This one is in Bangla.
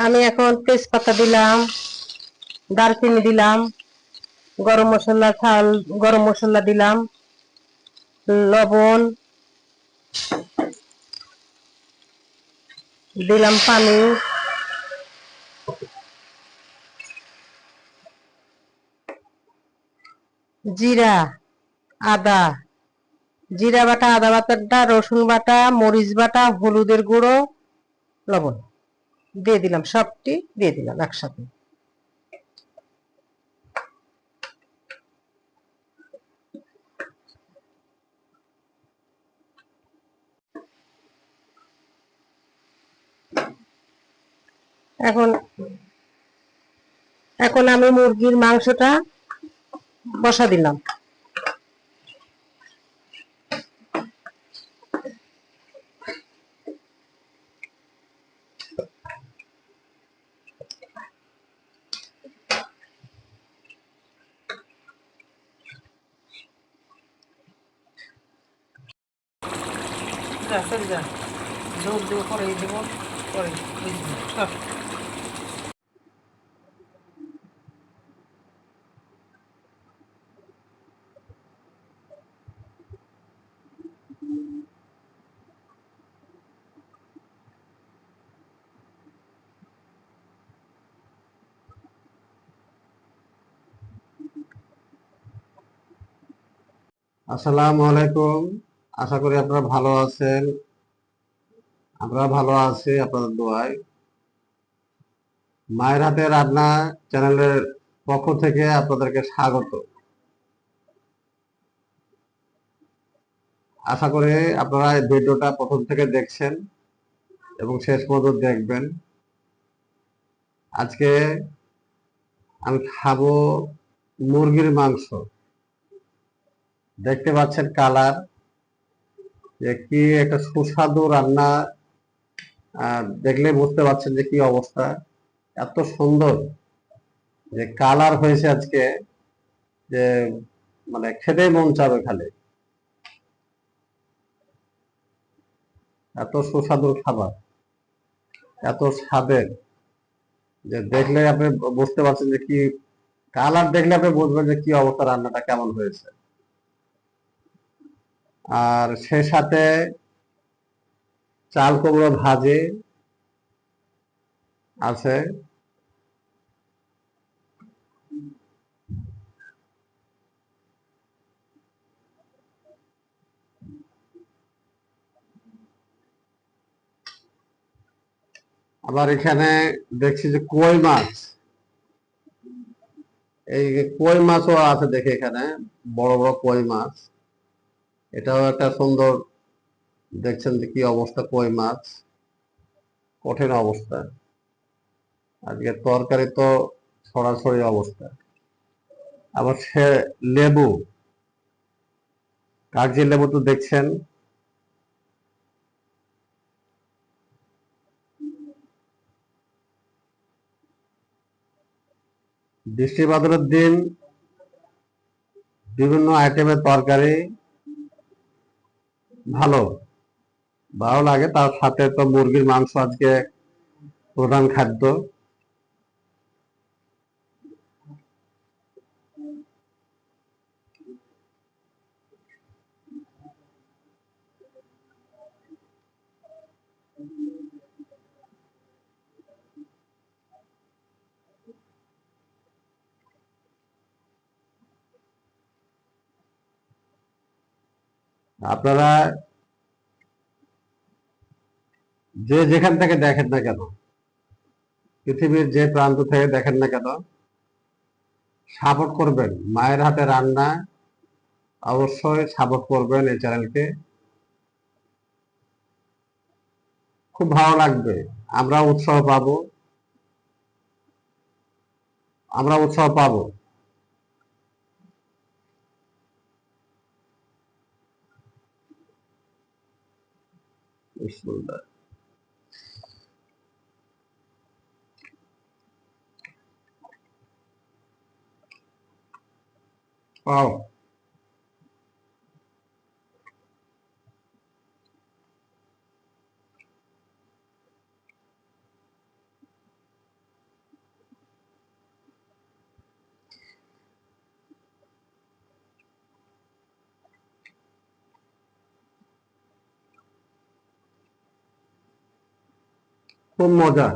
আমি এখন তেজপাতা দিলাম, দারচিনি দিলাম, গরম মশলা দিলাম, লবণ দিলাম, পানি, জিরা, আদা, জিরা বাটা, আদা বাটা, রসুন বাটা, মরিচ বাটা, হলুদের গুঁড়ো, লবণ দিয়ে দিলাম, সবটি দিয়ে দিলাম একসাথে। এখন এখন আমি মুরগির মাংসটা বসা দিলাম। ঝোল দেবো, পরে দেবো, পরে সব। আসসালামু আলাইকুম। আশা করি আপনারা ভালো আছেন। আমরা ভালো আছি আপনাদের দোয়ায়। মায়ের হাতে রান্না চ্যানেলের পক্ষ থেকে আপনাদেরকে স্বাগত। আশা করি আপনারা এই ভিডিওটা প্রথম থেকে দেখছেন এবং শেষ পর্যন্ত দেখবেন। আজকে আমি খাবো মুরগির মাংস। দেখতে পাচ্ছেন কালার, যে কি একটা সুস্বাদু রান্না। দেখলে বুঝতে পারছেন যে কি অবস্থা, এত সুন্দর যে কালার হয়েছে আজকে, যে মানে খেতেই মন চাবে খালি। এত সুস্বাদু খাবার, এত স্বাদের, যে দেখলে আপনি বুঝতে পারছেন যে কি কালার, দেখলে আপনি বুঝবেন যে কি অবস্থা, রান্নাটা কেমন হয়েছে। আর সে সাথে চাল কুমড়ো ভাজি আছে। আবার এখানে দেখছি যে কই মাছ, এই কই মাছও আছে দেখে এখানে, বড় বড় কই মাছ। এটাও একটা সুন্দর, দেখছেন যে কি অবস্থা, কই মাছ কঠিন অবস্থা। আজকে তরকারি তো ছড়াছড়ি অবস্থা। আবার সে লেবু, কাগজি লেবু তো দেখছেন। বৃষ্টি বাদলের দিন বিভিন্ন আইটেমের তরকারি ভালো ভালো লাগে। তার সাথে তো মুরগির মাংস আজকে প্রধান খাদ্য। আপনারা যে যেখান থেকে দেখেন না কেন, পৃথিবীর যে প্রান্ত থেকে দেখেন না কেন, সাপোর্ট করবেন মায়ের হাতে রান্না। অবশ্যই সাপোর্ট করবেন এই চ্যানেলকে, খুব ভালো লাগবে। আমরা উৎসাহ পাবো, আমরা উৎসাহ পাবো। বিসমিল্লাহ। পাও। খুব মজা।